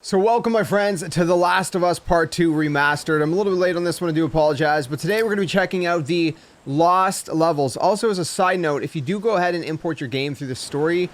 So welcome, my friends, to The Last of Us Part 2 Remastered. I'm a little bit late on this one, I do apologize, but today we're going to be checking out the lost levels. Also, as a side note, if you do go ahead and import your game through the story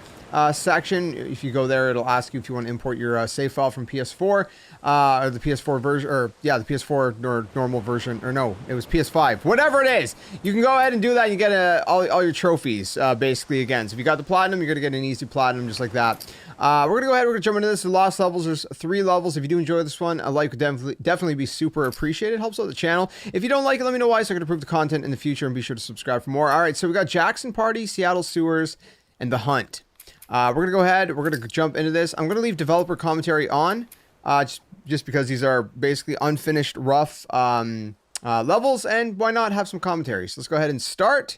section, if you go there, it'll ask you if you want to import your save file from PS4, or the PS4 version, or yeah, the PS4 normal version, or no, it was PS5, whatever it is. You can go ahead and do that, and you get all your trophies, basically, again. So if you got the platinum, you're going to get an easy platinum, just like that. We're going to go ahead, we're going to jump into this. The lost levels, there's 3 levels. If you do enjoy this one, a like would definitely be super appreciated. Helps out the channel. If you don't like it, let me know why, so I can improve the content in the future, and be sure to subscribe for more. All right, so we got Jackson Party, Seattle Sewers, and The Hunt. We're going to go ahead, we're going to jump into this. I'm going to leave developer commentary on, just because these are basically unfinished, rough levels, and why not have some commentary? So let's go ahead and start.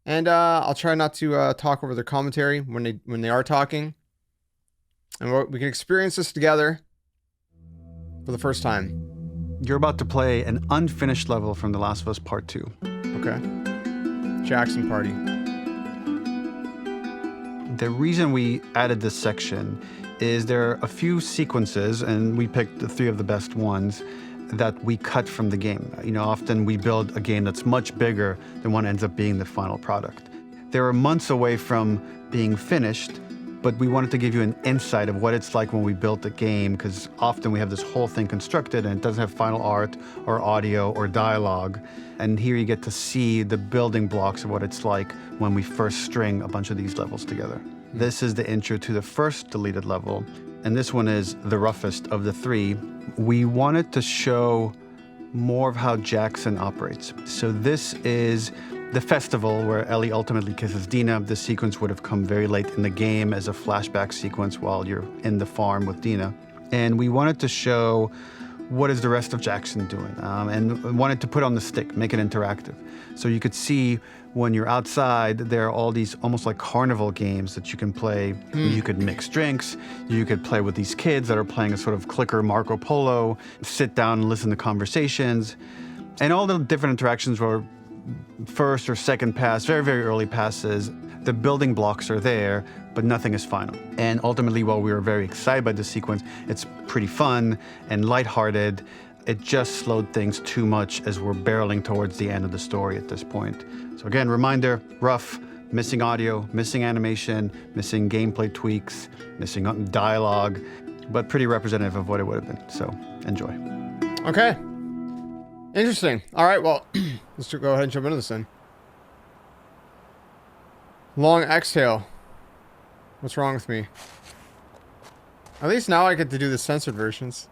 And I'll try not to talk over their commentary when they are talking. And we can experience this together for the first time. You're about to play an unfinished level from The Last of Us Part 2. Okay. Jackson Party. The reason we added this section is there are a few sequences, and we picked the 3 of the best ones, that we cut from the game. You know, often we build a game that's much bigger than what ends up being the final product. They were months away from being finished, but we wanted to give you an insight of what it's like when we built the game, because often we have this whole thing constructed and it doesn't have final art or audio or dialogue. And here you get to see the building blocks of what it's like when we first string a bunch of these levels together. This is the intro to the first deleted level, and this one is the roughest of the 3. We wanted to show more of how Jackson operates. So this is the festival where Ellie ultimately kisses Dina. This sequence would have come very late in the game as a flashback sequence while you're in the farm with Dina. And we wanted to show what is the rest of Jackson doing, and wanted to put on the stick, make it interactive. So you could see when you're outside, there are all these almost like carnival games that you can play. You could mix drinks, you could play with these kids that are playing a sort of clicker Marco Polo, sit down and listen to conversations, and all the different interactions were first or second pass, very, very early passes. The building blocks are there, but nothing is final. And ultimately, while we were very excited by this sequence, it's pretty fun and lighthearted. It just slowed things too much as we're barreling towards the end of the story at this point. So again, reminder, rough, missing audio, missing animation, missing gameplay tweaks, missing dialogue, but pretty representative of what it would have been. So enjoy. Okay. Interesting. All right, well, let's go ahead and jump into this then. Long exhale. What's wrong with me? At least now I get to do the censored versions.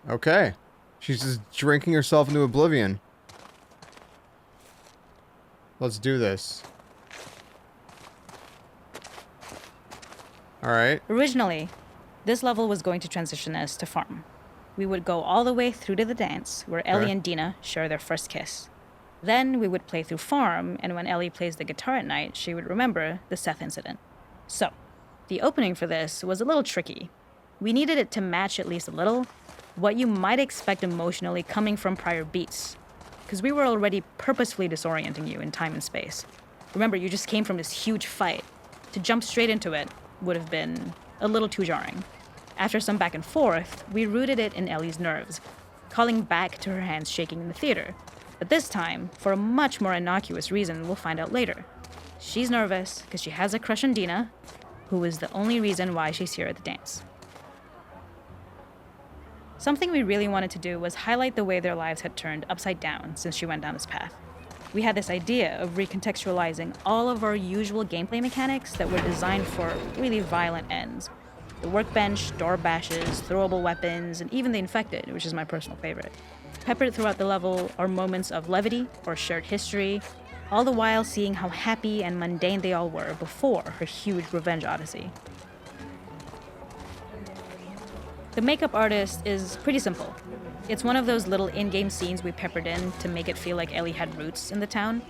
Okay. She's just drinking herself into oblivion. Let's do this. All right. Originally, this level was going to transition us to farm. We would go all the way through to the dance, where Ellie and Dina share their first kiss. Then we would play through farm, and when Ellie plays the guitar at night, she would remember the Seth incident. So, the opening for this was a little tricky. We needed it to match at least a little what you might expect emotionally coming from prior beats, because we were already purposefully disorienting you in time and space. Remember, you just came from this huge fight. To jump straight into it would have been a little too jarring. After some back and forth, we rooted it in Ellie's nerves, calling back to her hands shaking in the theater. But this time, for a much more innocuous reason we'll find out later. She's nervous because she has a crush on Dina, who is the only reason why she's here at the dance. Something we really wanted to do was highlight the way their lives had turned upside down since she went down this path. We had this idea of recontextualizing all of our usual gameplay mechanics that were designed for really violent ends. The workbench, door bashes, throwable weapons, and even the infected, which is my personal favorite. Peppered throughout the level are moments of levity or shared history, all the while seeing how happy and mundane they all were before her huge revenge odyssey. The makeup artist is pretty simple. It's one of those little in-game scenes we peppered in to make it feel like Ellie had roots in the town.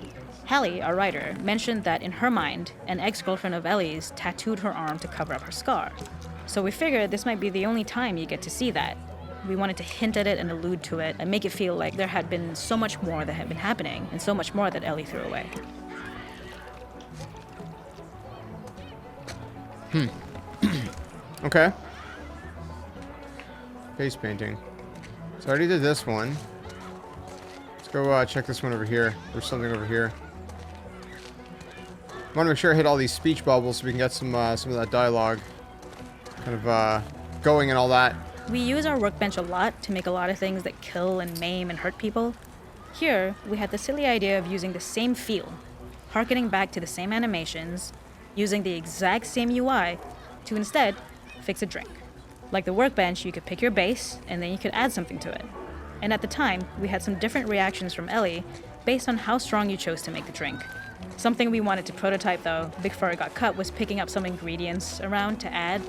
Hallie, our writer, mentioned that in her mind, an ex-girlfriend of Ellie's tattooed her arm to cover up her scar. So we figured this might be the only time you get to see that. We wanted to hint at it and allude to it and make it feel like there had been so much more that had been happening and so much more that Ellie threw away. Okay. Face painting. So I already did this one. Let's go check this one over here. There's something over here. I want to make sure I hit all these speech bubbles so we can get some of that dialogue kind of going and all that. We use our workbench a lot to make a lot of things that kill and maim and hurt people. Here, we had the silly idea of using the same feel, harkening back to the same animations, using the exact same UI to instead fix a drink. Like the workbench, you could pick your base and then you could add something to it. And at the time, we had some different reactions from Ellie based on how strong you chose to make the drink. Something we wanted to prototype though, before it got cut, was picking up some ingredients around to add,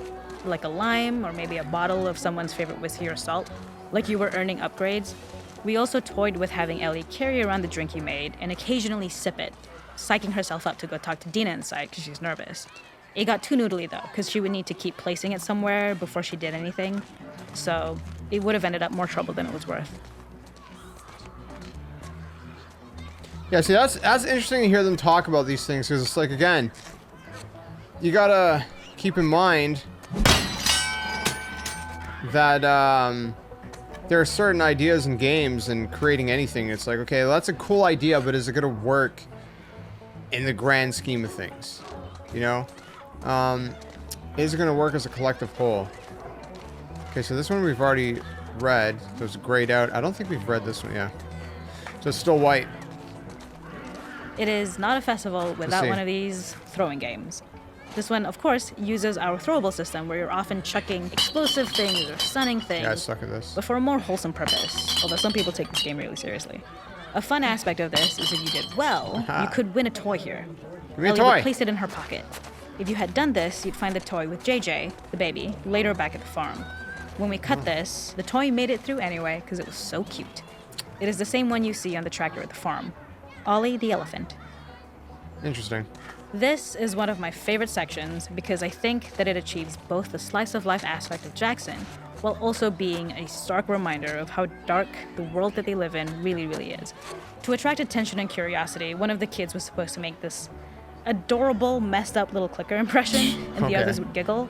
like a lime or maybe a bottle of someone's favorite whiskey or salt, like you were earning upgrades. We also toyed with having Ellie carry around the drink you made and occasionally sip it, psyching herself up to go talk to Dina inside because she's nervous. It got too noodly though, because she would need to keep placing it somewhere before she did anything, so it would have ended up more trouble than it was worth. Yeah, see, that's interesting to hear them talk about these things, because it's like, again, you gotta keep in mind that there are certain ideas in games and creating anything. It's like, okay, well, that's a cool idea, but is it gonna work in the grand scheme of things? You know? Is it gonna work as a collective whole? Okay, so this one we've already read. So it's grayed out. I don't think we've read this one, yeah. So it's still white. It is not a festival without one of these throwing games. This one, of course, uses our throwable system where you're often chucking explosive things or stunning things. Yeah, I suck at this. But for a more wholesome purpose, although some people take this game really seriously. A fun aspect of this is if you did well, you could win a toy here. Give me a Ellie toy. would place it in her pocket. If you had done this, you'd find the toy with JJ, the baby, later back at the farm. When we cut this, the toy made it through anyway because it was so cute. It is the same one you see on the tractor at the farm. Ollie the elephant. Interesting. This is one of my favorite sections because I think that it achieves both the slice of life aspect of Jackson while also being a stark reminder of how dark the world that they live in really, really is. To attract attention and curiosity, one of the kids was supposed to make this adorable, messed up little clicker impression, and the others would giggle.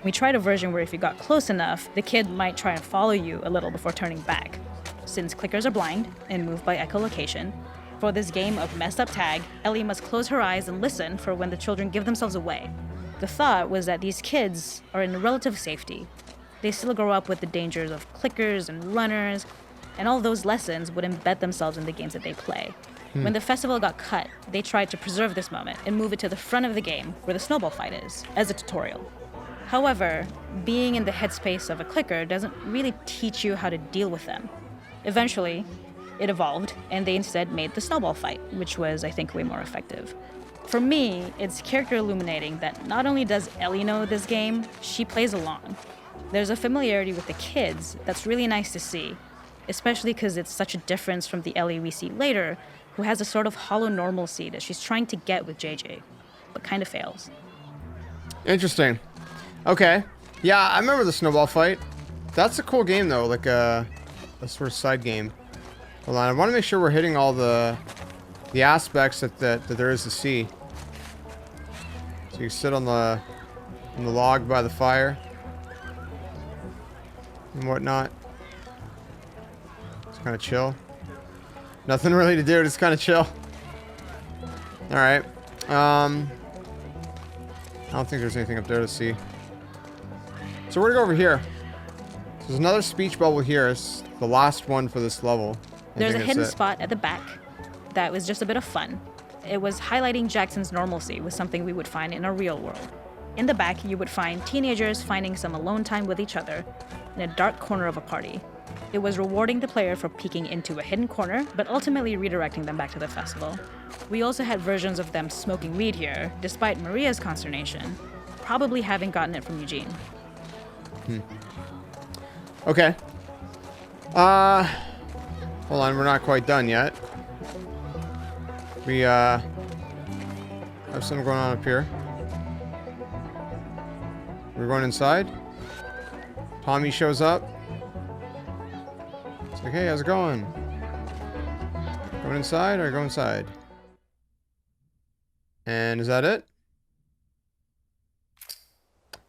We tried a version where if you got close enough, the kid might try and follow you a little before turning back. Since clickers are blind and move by echolocation, for this game of messed up tag, Ellie must close her eyes and listen for when the children give themselves away. The thought was that these kids are in relative safety. They still grow up with the dangers of clickers and runners, and all those lessons would embed themselves in the games that they play. When the festival got cut, they tried to preserve this moment and move it to the front of the game where the snowball fight is, as a tutorial. However, being in the headspace of a clicker doesn't really teach you how to deal with them. Eventually, it evolved, and they instead made the snowball fight, which was, I think, way more effective. For me, it's character illuminating that not only does Ellie know this game, she plays along. There's a familiarity with the kids that's really nice to see, especially because it's such a difference from the Ellie we see later, who has a sort of hollow normalcy that she's trying to get with JJ, but kind of fails. Interesting. Okay. Yeah, I remember the snowball fight. That's a cool game, though, like a sort of side game. Hold on, I want to make sure we're hitting all the aspects that there is to see. So you sit on the log by the fire and whatnot. It's kind of chill. Nothing really to do. It's kind of chill. All right. I don't think there's anything up there to see. So we're gonna go over here. So there's another speech bubble here. It's the last one for this level. There's a hidden spot at the back that was just a bit of fun. It was highlighting Jackson's normalcy with something we would find in a real world. In the back, you would find teenagers finding some alone time with each other in a dark corner of a party. It was rewarding the player for peeking into a hidden corner, but ultimately redirecting them back to the festival. We also had versions of them smoking weed here, despite Maria's consternation, probably having gotten it from Eugene. Okay. Hold on, we're not quite done yet. We, have something going on up here. We're going inside. Tommy shows up. It's like, hey, how's it going? Going inside or go inside? And is that it?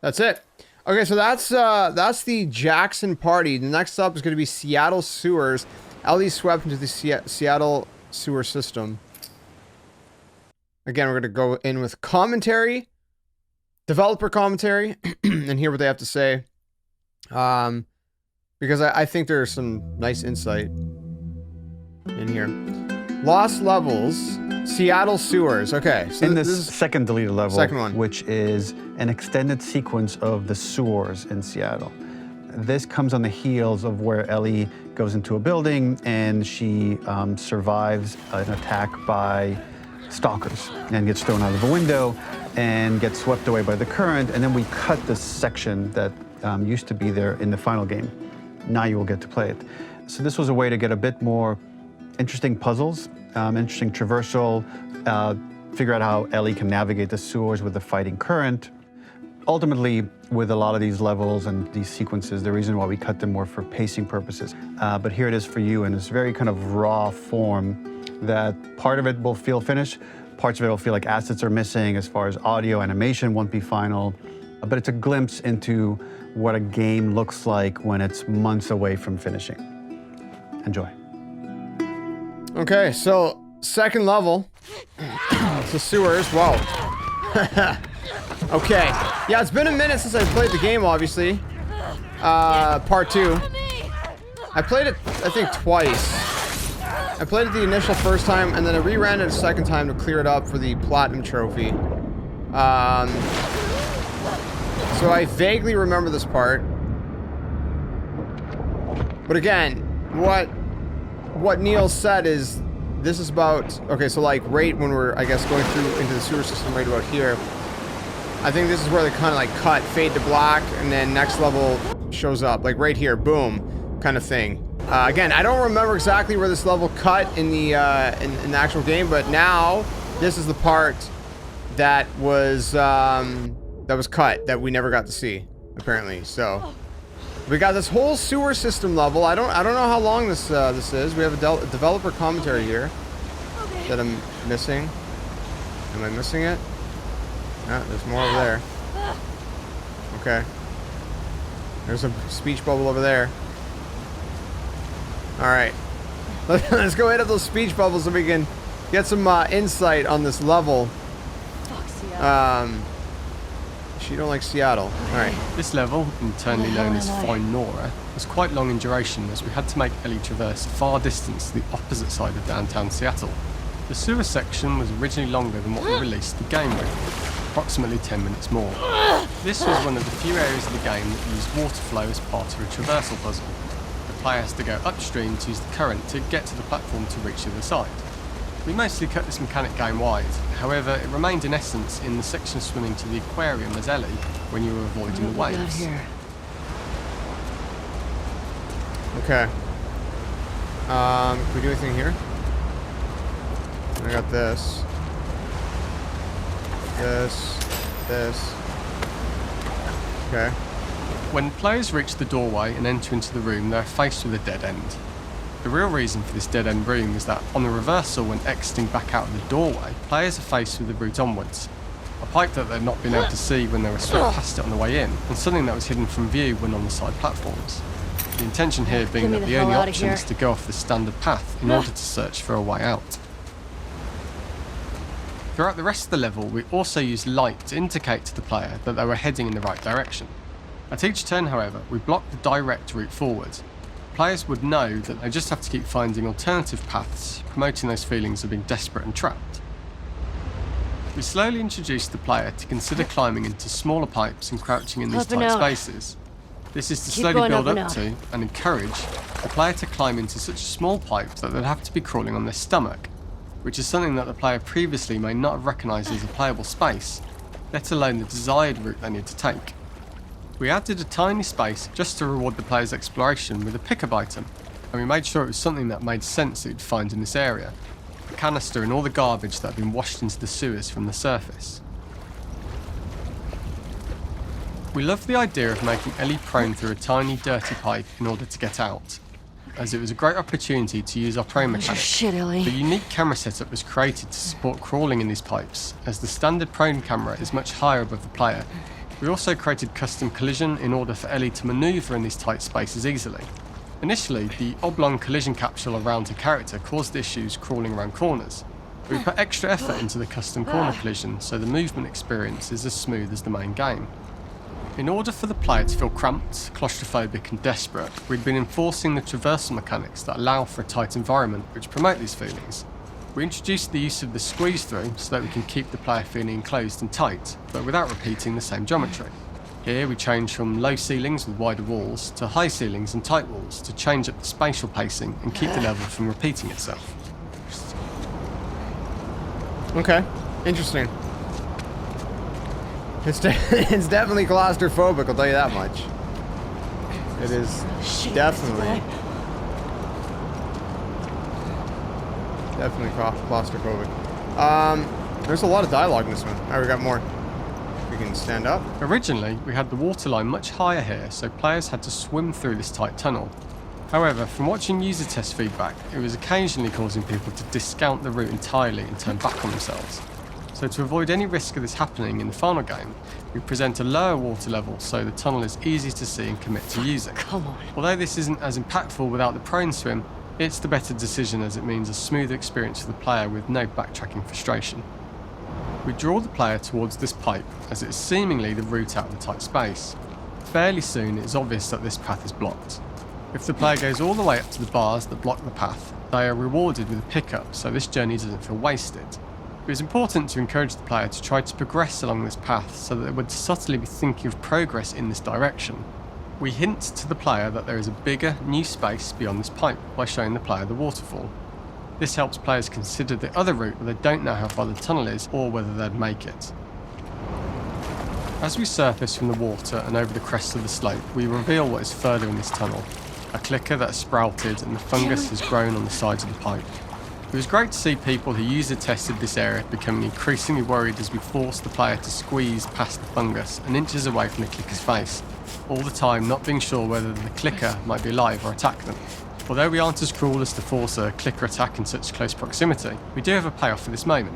That's it. Okay, so that's the Jackson party. The next up is going to be Seattle sewers. Ellie swept into the Seattle sewer system. Again, we're going to go in with commentary, developer commentary, and hear what they have to say. Because I think there's some nice insight in here. Lost levels, Seattle sewers. Okay, so in this second deleted level, second one, which is an extended sequence of the sewers in Seattle. This comes on the heels of where Ellie goes into a building and she survives an attack by stalkers and gets thrown out of a window and gets swept away by the current. And then we cut this section that used to be there in the final game. Now you will get to play it. So this was a way to get a bit more interesting puzzles, interesting traversal, figure out how Ellie can navigate the sewers with the fighting current. Ultimately, with a lot of these levels and these sequences, the reason why we cut them were for pacing purposes. But here it is for you in this very kind of raw form that part of it will feel finished, parts of it will feel like assets are missing as far as audio, animation won't be final. But it's a glimpse into what a game looks like when it's months away from finishing. Enjoy. Okay, so second level. It's the sewers. Whoa. Okay. Yeah, it's been a minute since I played the game, obviously. Part 2. I played it, I think, twice. I played it the initial first time, and then I reran it a second time to clear it up for the Platinum Trophy. So I vaguely remember this part. But again, what Neil said is, this is about, okay, so like right when we're, I guess, going through into the sewer system right about here, I think this is where they kind of like cut, fade to black, and then next level shows up, like right here, boom, kind of thing. Again, I don't remember exactly where this level cut in the in the actual game, but now this is the part that was cut that we never got to see, apparently. So we got this whole sewer system level. I don't know how long this is. We have a developer commentary here that I'm missing. Am I missing it? Ah, there's more over there. Okay. There's a speech bubble over there. All right. Let's go hit up those speech bubbles so we can get some insight on this level. Fuck Seattle. She don't like Seattle. All right. This level, internally known as Fine Nora, was quite long in duration as we had to make Ellie traverse a far distance to the opposite side of downtown Seattle. The sewer section was originally longer than what we released the game with, approximately 10 minutes more. This was one of the few areas of the game that used water flow as part of a traversal puzzle. The player has to go upstream to use the current to get to the platform to reach the other side. We mostly cut this mechanic game-wide, however it remained in essence in the section swimming to the aquarium as Ellie when you were avoiding the waves. Okay. Can we do anything here? I got this. This. Okay. When players reach the doorway and enter into the room, they're faced with a dead end. The real reason for this dead-end room is that on the reversal when exiting back out of the doorway, players are faced with the route onwards. A pipe that they'd not been able to see when they were swept past it on the way in, and something that was hidden from view when on the side platforms. The intention here being that the only option is to go off the standard path in order to search for a way out. Throughout the rest of the level, we also used light to indicate to the player that they were heading in the right direction. At each turn, however, we blocked the direct route forward. Players would know that they just have to keep finding alternative paths, promoting those feelings of being desperate and trapped. We slowly introduced the player to consider climbing into smaller pipes and crouching in these tight spaces. This is to slowly build up to and encourage the player to climb into such a small pipe that they'd have to be crawling on their stomach, which is something that the player previously may not have recognised as a playable space, let alone the desired route they need to take. We added a tiny space just to reward the player's exploration with a pickup item, and we made sure it was something that made sense that you'd find in this area, a canister and all the garbage that had been washed into the sewers from the surface. We loved the idea of making Ellie prone through a tiny dirty pipe in order to get out, as it was a great opportunity to use our prone mechanic. Shit, Ellie. The unique camera setup was created to support crawling in these pipes, as the standard prone camera is much higher above the player, We also created custom collision in order for Ellie to manoeuvre in these tight spaces easily. Initially, the oblong collision capsule around her character caused issues crawling around corners. We put extra effort into the custom corner collision so the movement experience is as smooth as the main game. In order for the player to feel cramped, claustrophobic and desperate, we'd been enforcing the traversal mechanics that allow for a tight environment which promote these feelings. We introduced the use of the squeeze through so that we can keep the player feeling enclosed and tight, but without repeating the same geometry. Here we change from low ceilings with wider walls to high ceilings and tight walls to change up the spatial pacing and keep the level from repeating itself. Okay, interesting. It's definitely claustrophobic, I'll tell you that much. It is definitely claustrophobic. There's a lot of dialogue in this one. Alright, we got more. We can stand up. Originally, we had the waterline much higher here, so players had to swim through this tight tunnel. However, from watching user test feedback, it was occasionally causing people to discount the route entirely and turn back on themselves. So to avoid any risk of this happening in the final game, we present a lower water level so the tunnel is easy to see and commit to using. Come on. Although this isn't as impactful without the prone swim, it's the better decision as it means a smoother experience for the player with no backtracking frustration. We draw the player towards this pipe as it is seemingly the route out of the tight space. Fairly soon it is obvious that this path is blocked. If the player goes all the way up to the bars that block the path, they are rewarded with a pickup so this journey doesn't feel wasted. It was important to encourage the player to try to progress along this path so that they would subtly be thinking of progress in this direction. We hint to the player that there is a bigger, new space beyond this pipe by showing the player the waterfall. This helps players consider the other route where they don't know how far the tunnel is or whether they'd make it. As we surface from the water and over the crest of the slope, we reveal what is further in this tunnel. A clicker that has sprouted and the fungus has grown on the sides of the pipe. It was great to see people who user tested this area becoming increasingly worried as we forced the player to squeeze past the fungus and inches away from the clicker's face, all the time not being sure whether the clicker might be alive or attack them. Although we aren't as cruel as to force a clicker attack in such close proximity, we do have a payoff for this moment.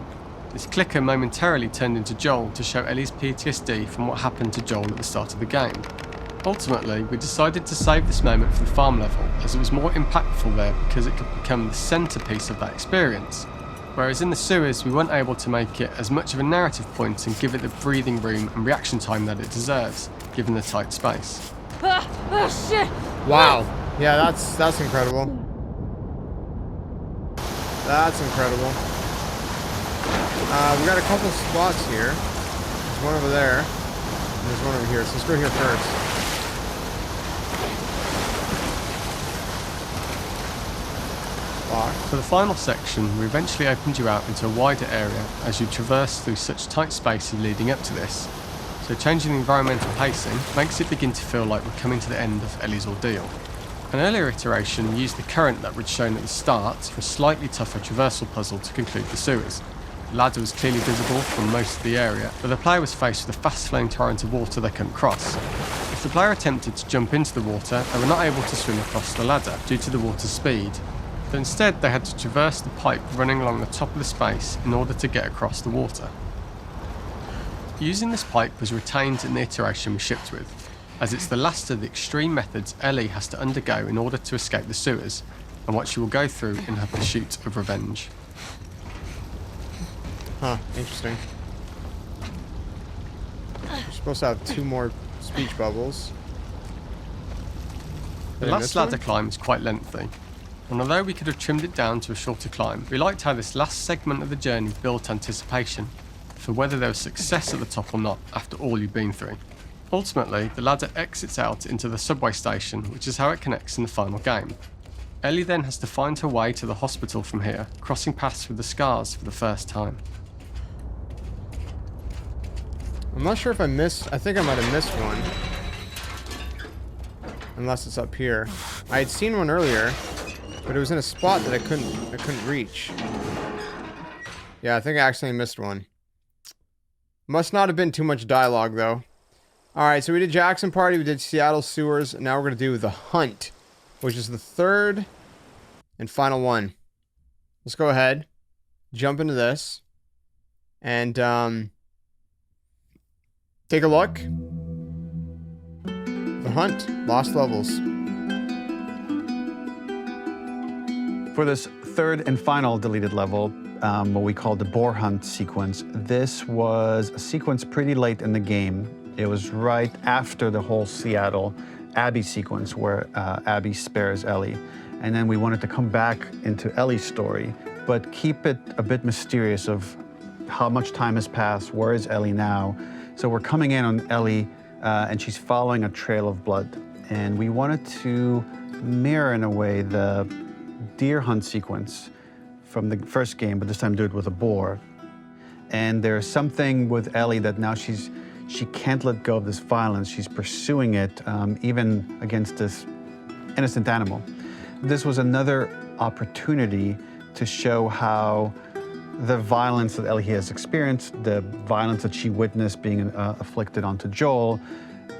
This clicker momentarily turned into Joel to show Ellie's PTSD from what happened to Joel at the start of the game. Ultimately, we decided to save this moment for the farm level, as it was more impactful there because it could become the centrepiece of that experience. Whereas in the sewers, we weren't able to make it as much of a narrative point and give it the breathing room and reaction time that it deserves, given the tight space. Shit! Wow. Yeah, that's incredible. That's incredible. We got a couple spots here. There's one over there. And there's one over here. So let's go here first. For the final section, we eventually opened you out into a wider area as you traverse through such tight spaces leading up to this. So changing the environmental pacing makes it begin to feel like we're coming to the end of Ellie's ordeal. An earlier iteration used the current that we'd shown at the start for a slightly tougher traversal puzzle to conclude the sewers. The ladder was clearly visible from most of the area, but the player was faced with a fast-flowing torrent of water they couldn't cross. If the player attempted to jump into the water, they were not able to swim across the ladder due to the water's speed. But instead they had to traverse the pipe running along the top of the space in order to get across the water. Using this pipe was retained in the iteration we shipped with, as it's the last of the extreme methods Ellie has to undergo in order to escape the sewers, and what she will go through in her pursuit of revenge. Huh, interesting. We're supposed to have 2 more speech bubbles. The last ladder climb is quite lengthy, and although we could have trimmed it down to a shorter climb, we liked how this last segment of the journey built anticipation for whether there was success at the top or not after all you've been through. Ultimately, the ladder exits out into the subway station, which is how it connects in the final game. Ellie then has to find her way to the hospital from here, crossing paths with the scars for the first time. I'm not sure if I think I might have missed one. Unless it's up here. I had seen one earlier, but it was in a spot that I couldn't reach. Yeah, I think I accidentally missed one. Must not have been too much dialogue though. Alright, so we did Jackson Party, we did Seattle Sewers, and now we're gonna do The Hunt, which is the third and final one. Let's go ahead, jump into this, and take a look. hunt. Lost levels. For this third and final deleted level, what we call the boar hunt sequence, this was a sequence pretty late in the game. It was right after the whole Seattle Abby sequence where Abby spares Ellie. And then we wanted to come back into Ellie's story, but keep it a bit mysterious of how much time has passed, where is Ellie now? So we're coming in on Ellie and she's following a trail of blood. And we wanted to mirror in a way the deer hunt sequence from the first game, but this time do it with a boar. And there's something with Ellie that now she can't let go of this violence. She's pursuing it, even against this innocent animal. This was another opportunity to show how the violence that Ellie has experienced, the violence that she witnessed being afflicted onto Joel,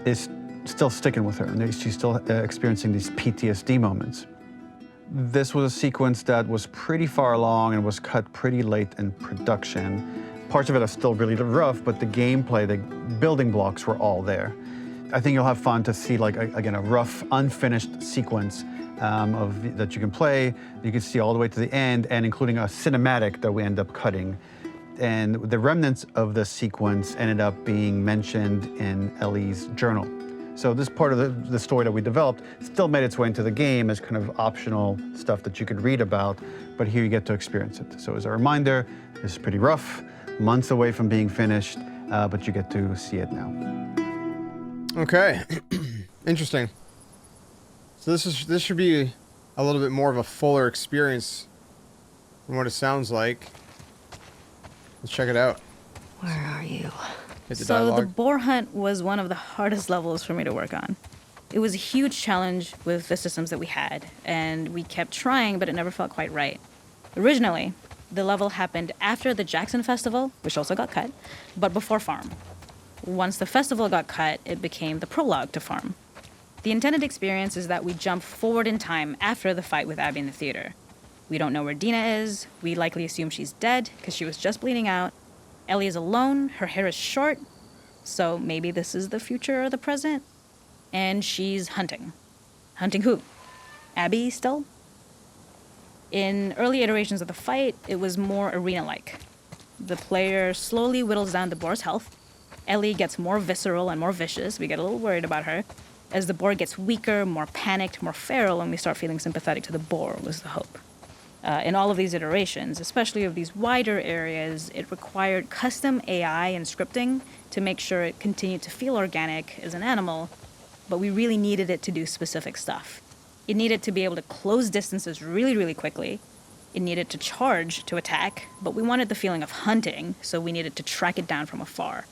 is still sticking with her, and she's still experiencing these PTSD moments. This was a sequence that was pretty far along and was cut pretty late in production. Parts of it are still really rough, but the gameplay, the building blocks were all there. I think you'll have fun to see, like, again, a rough, unfinished sequence that you can play. You can see all the way to the end, and including a cinematic that we end up cutting. And the remnants of the sequence ended up being mentioned in Ellie's journal. So this part of the story that we developed still made its way into the game as kind of optional stuff that you could read about, but here you get to experience it. So as a reminder, this is pretty rough, months away from being finished, but you get to see it now. Okay, interesting. So this should be a little bit more of a fuller experience from what it sounds like. Let's check it out. Where are you? Hit the So dialogue. the boar hunt was one of the hardest levels for me to work on. It was a huge challenge with the systems that we had, and we kept trying, but it never felt quite right. Originally, the level happened after the Jackson Festival, which also got cut, but before Farm. Once the festival got cut, it became the prologue to Farm. The intended experience is that we jump forward in time after the fight with Abby in the theater. We don't know where Dina is. We likely assume she's dead because she was just bleeding out. Ellie is alone. Her hair is short. So maybe this is the future or the present. And she's hunting. Hunting who? Abby still? In early iterations of the fight, it was more arena-like. The player slowly whittles down the boar's health. Ellie gets more visceral and more vicious. We get a little worried about her. As the boar gets weaker, more panicked, more feral, and we start feeling sympathetic to the boar was the hope. In all of these iterations, especially of these wider areas, it required custom AI and scripting to make sure it continued to feel organic as an animal, but we really needed it to do specific stuff. It needed to be able to close distances really, really quickly. It needed to charge to attack, but we wanted the feeling of hunting, so we needed to track it down from afar.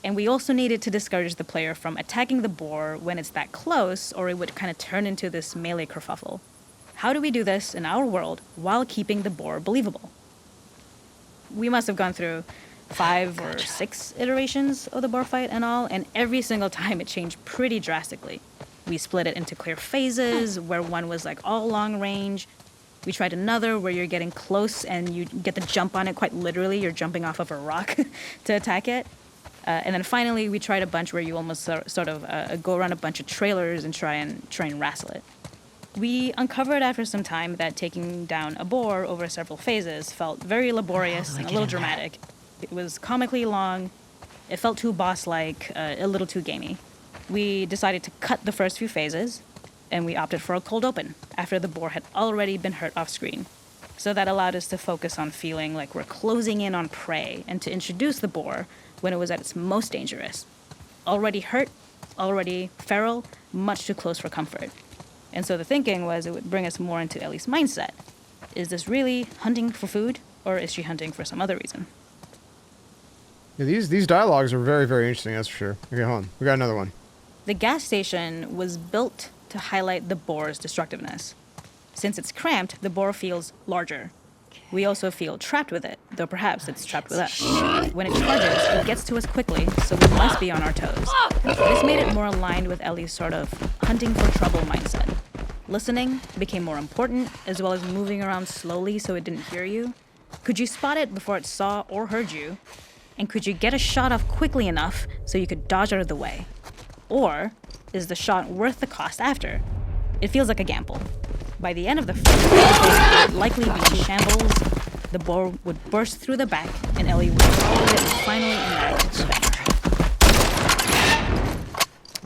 And we also needed to discourage the player from attacking the boar when it's that close, or it would kind of turn into this melee kerfuffle. How do we do this in our world while keeping the boar believable? We must have gone through 5 or 6 iterations of the boar fight and all, and every single time it changed pretty drastically. We split it into clear phases, where one was like all long range. We tried another where you're getting close and you get the jump on it quite literally. You're jumping off of a rock to attack it. And then finally, we tried a bunch where you almost sort of go around a bunch of trailers and try and wrestle it. We uncovered after some time that taking down a boar over several phases felt very laborious and a little dramatic. It was comically long, it felt too boss-like, a little too gamey. We decided to cut the first few phases, and we opted for a cold open after the boar had already been hurt off-screen. So that allowed us to focus on feeling like we're closing in on prey and to introduce the boar when it was at its most dangerous. Already hurt, already feral, much too close for comfort. And so the thinking was it would bring us more into Ellie's mindset. Is this really hunting for food, or is she hunting for some other reason? Yeah, these dialogues are very, very interesting, that's for sure. Okay, hold on. We got another one. The gas station was built to highlight the boar's destructiveness. Since it's cramped, the boar feels larger. We also feel trapped with it, though perhaps it's trapped with us. When it charges, it gets to us quickly, so we must be on our toes. This made it more aligned with Ellie's sort of hunting for trouble mindset. Listening became more important, as well as moving around slowly so it didn't hear you. Could you spot it before it saw or heard you? And could you get a shot off quickly enough so you could dodge out of the way? Or is the shot worth the cost after? It feels like a gamble. By the end of the first round, it would likely be in shambles, the bore would burst through the back, and Ellie would swallow it and finally enact its venom.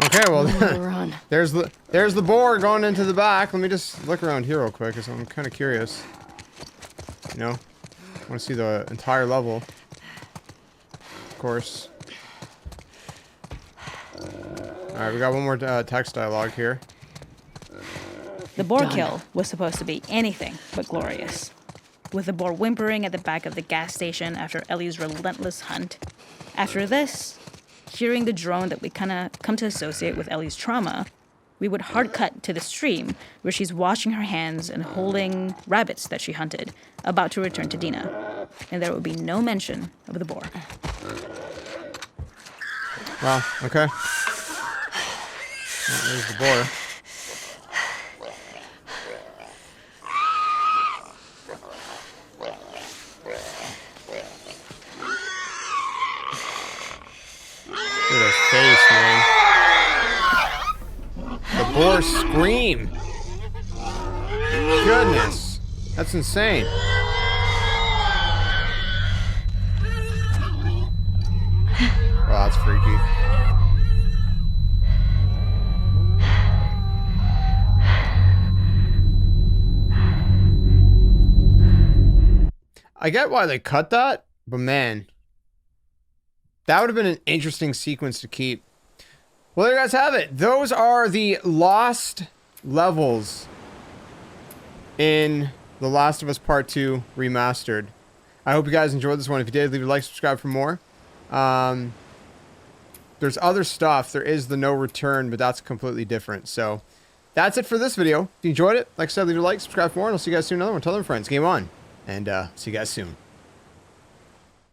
Okay, well, Run. there's the boar going into the back. Let me just look around here real quick, because I'm kind of curious. You know, I want to see the entire level. Of course. All right, we got one more text dialogue here. The boar kill was supposed to be anything but glorious. With the boar whimpering at the back of the gas station after Ellie's relentless hunt. After this, hearing the drone that we kind of come to associate with Ellie's trauma, we would hard cut to the stream where she's washing her hands and holding rabbits that she hunted, about to return to Dina. And there would be no mention of the boar. Wow, okay. Well, there's the boar. Look at his face, man. The boar scream. Goodness. That's insane. Wow, that's freaky. I get why they cut that, but man, that would have been an interesting sequence to keep. Well, there you guys have it. Those are the lost levels in The Last of Us Part 2 Remastered. I hope you guys enjoyed this one. If you did, leave a like, subscribe for more. There's other stuff. There is the no return, but that's completely different. So that's it for this video. If you enjoyed it, like I said, leave a like, subscribe for more, and I'll see you guys soon. Another one. Tell them friends. Game on. And see you guys soon.